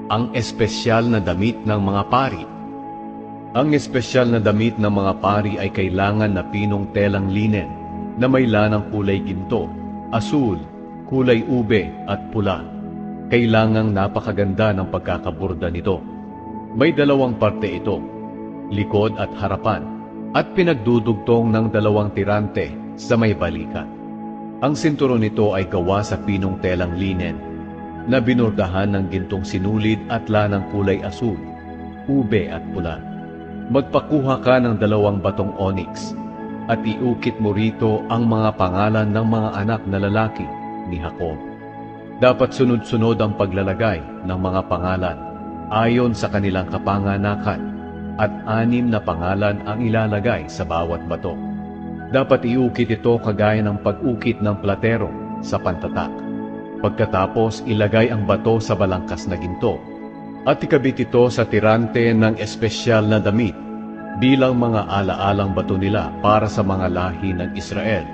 Ang espesyal na damit ng mga pari. Ang espesyal na damit ng mga pari ay kailangan na pinong telang linen na may lanang kulay ginto, asul, kulay ube at pula. Kailangang napakaganda ng pagkakaborda nito. May dalawang parte ito, likod at harapan, at pinagdudugtong ng dalawang tirante sa may balikat. Ang sinturon nito ay gawa sa pinong telang linen na binurdahan ng gintong sinulid at lanang kulay asul, ube at pula. Magpakuha ka ng 2 batong onyx at iukit mo rito ang mga pangalan ng mga anak na lalaki ni Jacob. Dapat sunod-sunod ang paglalagay ng mga pangalan ayon sa kanilang kapanganakan at 6 na pangalan ang ilalagay sa bawat bato. Dapat iukit ito kagaya ng pag-ukit ng platero sa pantatak. Pagkatapos ilagay ang bato sa balangkas na ginto at ikabit ito sa tirante ng espesyal na damit bilang mga alaalang bato nila para sa mga lahi ng Israel.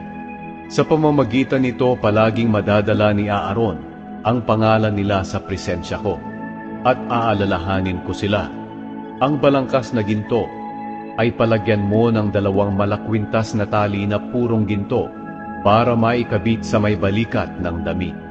Sa pamamagitan nito palaging madadala ni Aaron ang pangalan nila sa presensya ko at aalalahanin ko sila. Ang balangkas na ginto ay palagyan mo ng 2 malakwintas na tali na purong ginto para maikabit sa may balikat ng damit.